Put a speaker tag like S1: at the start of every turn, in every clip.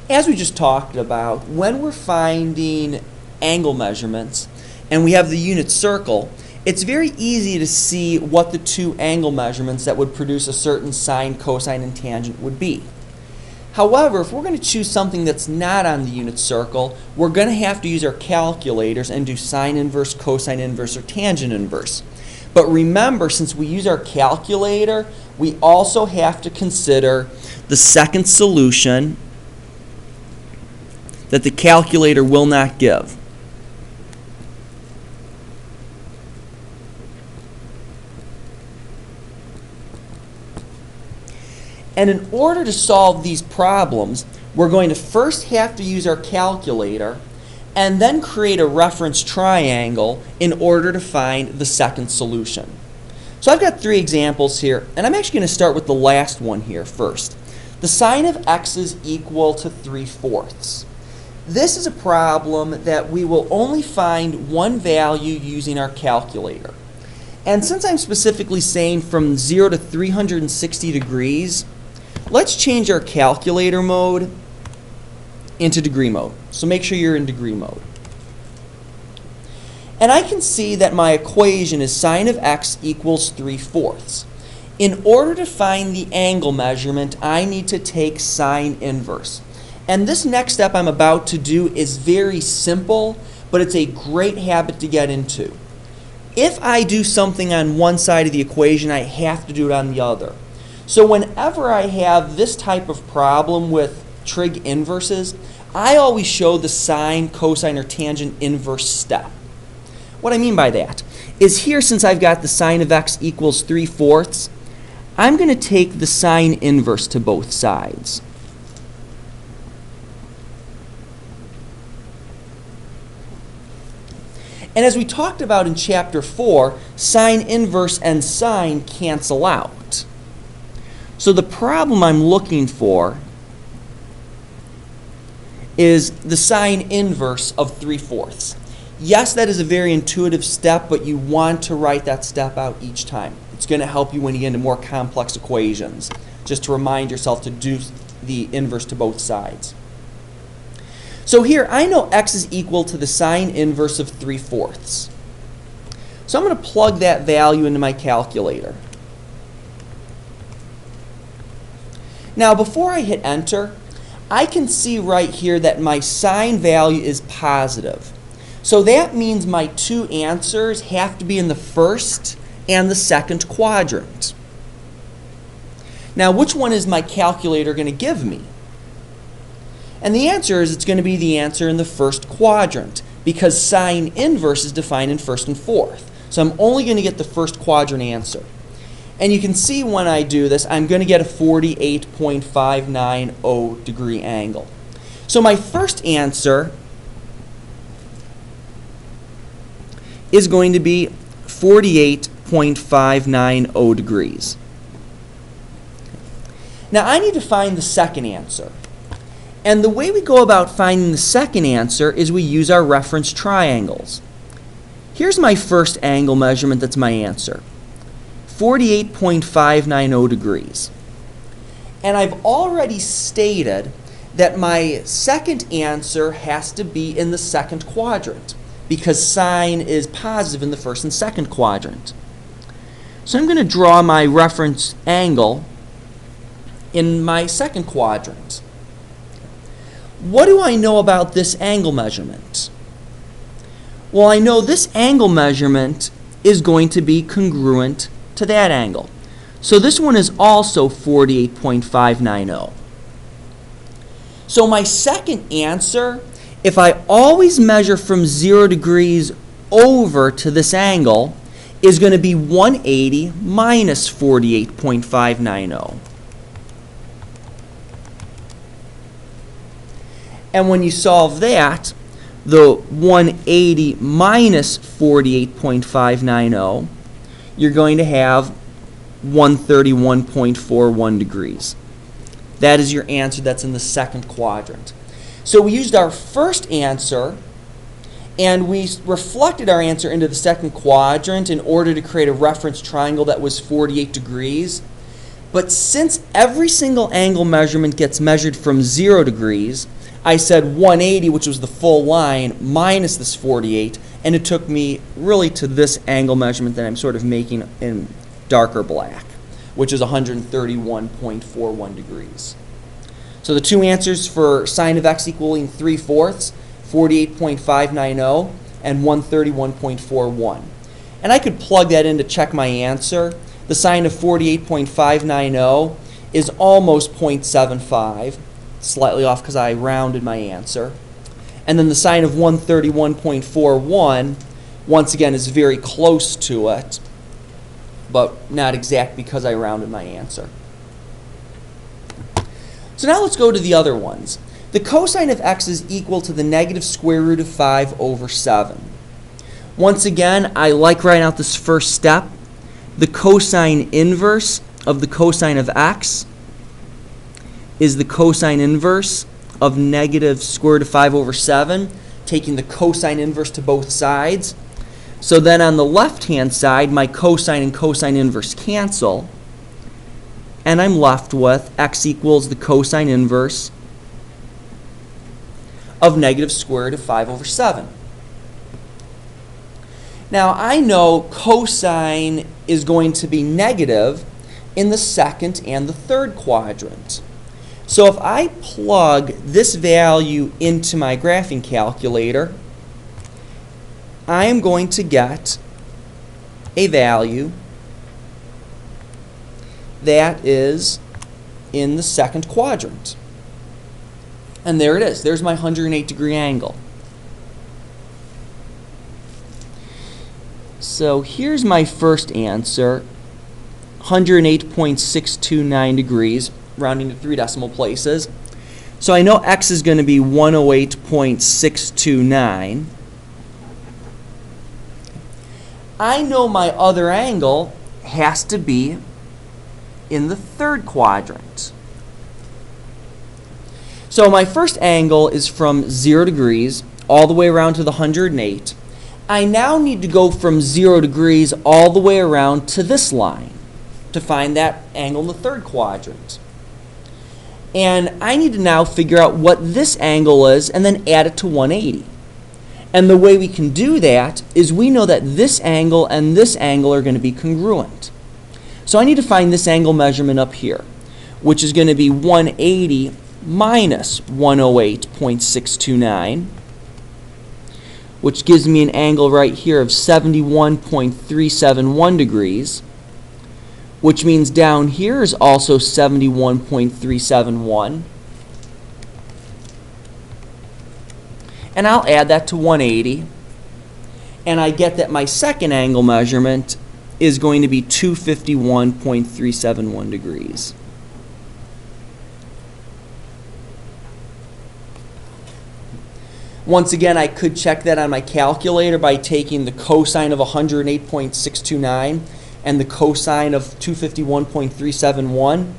S1: As we just talked about, when we're finding angle measurements and we have the unit circle, it's very easy to see what the two angle measurements that would produce a certain sine, cosine, and tangent would be. However, if we're going to choose something that's not on the unit circle, we're going to have to use our calculators and do sine inverse, cosine inverse, or tangent inverse. But remember, since we use our calculator, we also have to consider the second solution that the calculator will not give. And in order to solve these problems, we're going to first have to use our calculator and then create a reference triangle in order to find the second solution. So I've got three examples here, and I'm actually going to start with the last one here first. The sine of x is equal to 3/4. This is a problem that we will only find one value using our calculator. And since I'm specifically saying from 0 to 360 degrees, let's change our calculator mode into degree mode. So make sure you're in degree mode. And I can see that my equation is sine of x equals 3/4. In order to find the angle measurement, I need to take sine inverse. And this next step I'm about to do is very simple, but it's a great habit to get into. If I do something on one side of the equation, I have to do it on the other. So whenever I have this type of problem with trig inverses, I always show the sine, cosine, or tangent inverse step. What I mean by that is here, since I've got the sine of x equals 3/4, I'm going to take the sine inverse to both sides. And as we talked about in chapter 4, sine inverse and sine cancel out. So the problem I'm looking for is the sine inverse of 3/4. Yes, that is a very intuitive step, but you want to write that step out each time. It's going to help you when you get into more complex equations, just to remind yourself to do the inverse to both sides. So here, I know x is equal to the sine inverse of 3/4. So I'm going to plug that value into my calculator. Now, before I hit enter, I can see right here that my sine value is positive. So that means my two answers have to be in the first and the second quadrant. Now, which one is my calculator going to give me? And the answer is it's going to be the answer in the first quadrant, because sine inverse is defined in first and fourth. So I'm only going to get the first quadrant answer. And you can see when I do this, I'm going to get a 48.590 degree angle. So my first answer is going to be 48.590 degrees. Now I need to find the second answer. And the way we go about finding the second answer is we use our reference triangles. Here's my first angle measurement that's my answer. 48.590 degrees. And I've already stated that my second answer has to be in the second quadrant, because sine is positive in the first and second quadrant. So I'm going to draw my reference angle in my second quadrant. What do I know about this angle measurement? Well, I know this angle measurement is going to be congruent to that angle. So this one is also 48.590. So my second answer, if I always measure from 0 degrees over to this angle, is going to be 180 minus 48.590. And when you solve that, the 180 minus 48.590, you're going to have 131.41 degrees. That is your answer that's in the second quadrant. So we used our first answer, and we reflected our answer into the second quadrant in order to create a reference triangle that was 48 degrees. But since every single angle measurement gets measured from 0 degrees, I said 180, which was the full line, minus this 48, and it took me really to this angle measurement that I'm sort of making in darker black, which is 131.41 degrees. So the two answers for sine of x equaling 3/4, 48.590, and 131.41. And I could plug that in to check my answer. The sine of 48.590 is almost 0.75, slightly off because I rounded my answer. And then the sine of 131.41, once again, is very close to it, but not exact because I rounded my answer. So now let's go to the other ones. The cosine of x is equal to the negative square root of 5 over 7. Once again, I like writing out this first step. The cosine inverse of the cosine of x is the cosine inverse of negative square root of 5 over 7, taking the cosine inverse to both sides. So then on the left-hand side, my cosine and cosine inverse cancel, and I'm left with x equals the cosine inverse of negative square root of 5 over 7. Now, I know cosine is going to be negative in the second and the third quadrant. So if I plug this value into my graphing calculator, I am going to get a value that is in the second quadrant. And there it is. There's my 108-degree angle. So here's my first answer, 108.629 degrees, rounding to 3 decimal places. So I know x is going to be 108.629. I know my other angle has to be in the third quadrant. So my first angle is from 0 degrees all the way around to the 108. I now need to go from 0 degrees all the way around to this line to find that angle in the third quadrant. And I need to now figure out what this angle is and then add it to 180. And the way we can do that is we know that this angle and this angle are going to be congruent. So I need to find this angle measurement up here, which is going to be 180 minus 108.629, which gives me an angle right here of 71.371 degrees, which means down here is also 71.371. And I'll add that to 180, and I get that my second angle measurement is going to be 251.371 degrees. Once again, I could check that on my calculator by taking the cosine of 108.629 and the cosine of 251.371.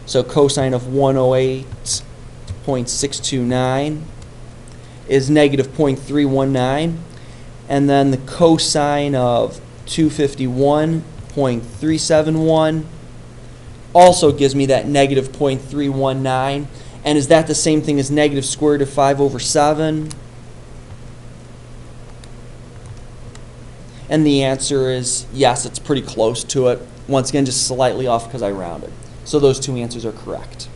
S1: So cosine of 108.629 is negative 0.319. And then the cosine of 251.371 also gives me that negative 0.319. And is that the same thing as negative square root of 5 over 7? And the answer is yes, it's pretty close to it. Once again, just slightly off because I rounded. So those two answers are correct.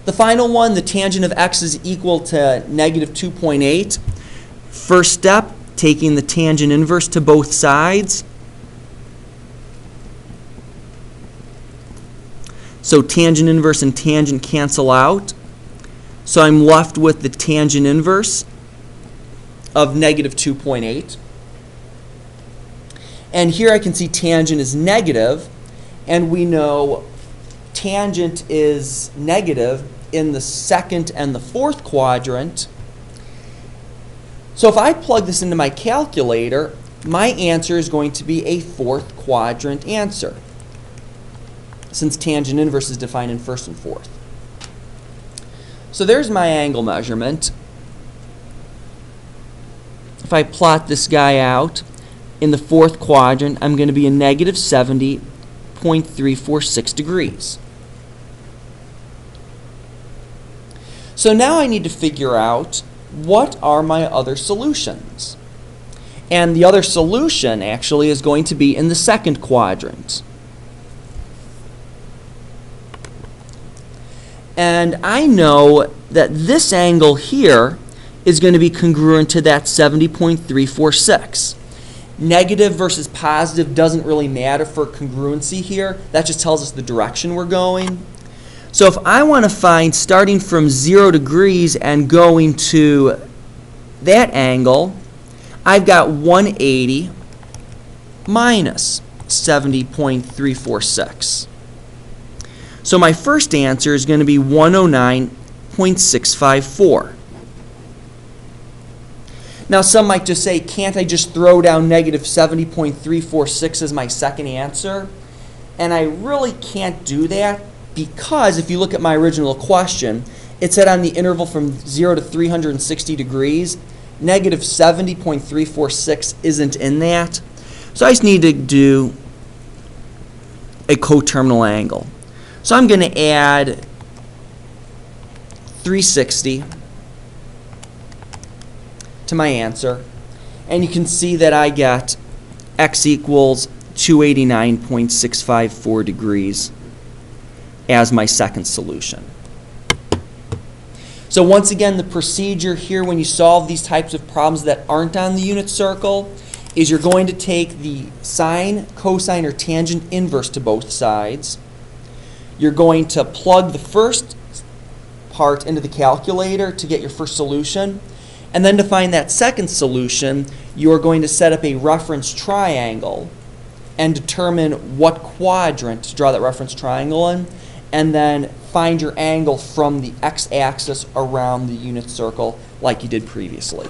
S1: The final one, the tangent of x is equal to negative 2.8. First step, taking the tangent inverse to both sides. So tangent inverse and tangent cancel out. So I'm left with the tangent inverse of negative 2.8. And here I can see tangent is negative, and we know tangent is negative in the second and the fourth quadrant. So if I plug this into my calculator, my answer is going to be a fourth quadrant answer, since tangent inverse is defined in first and fourth. So there's my angle measurement. If I plot this guy out in the fourth quadrant, I'm going to be a negative 70.346 degrees. So now I need to figure out what are my other solutions. And the other solution actually is going to be in the second quadrant. And I know that this angle here is going to be congruent to that 70.346. Negative versus positive doesn't really matter for congruency here. That just tells us the direction we're going. So if I want to find, starting from 0 degrees and going to that angle, I've got 180 minus 70.346. So my first answer is going to be 109.654. Now some might just say, can't I just throw down negative 70.346 as my second answer? And I really can't do that, because if you look at my original question, it said on the interval from 0 to 360 degrees, negative 70.346 isn't in that. So I just need to do a coterminal angle. So I'm going to add 360 to my answer, and you can see that I get x equals 289.654 degrees as my second solution. So once again, the procedure here when you solve these types of problems that aren't on the unit circle is you're going to take the sine, cosine, or tangent inverse to both sides. You're going to plug the first part into the calculator to get your first solution. And then to find that second solution, you're going to set up a reference triangle and determine what quadrant to draw that reference triangle in, and then find your angle from the x-axis around the unit circle like you did previously.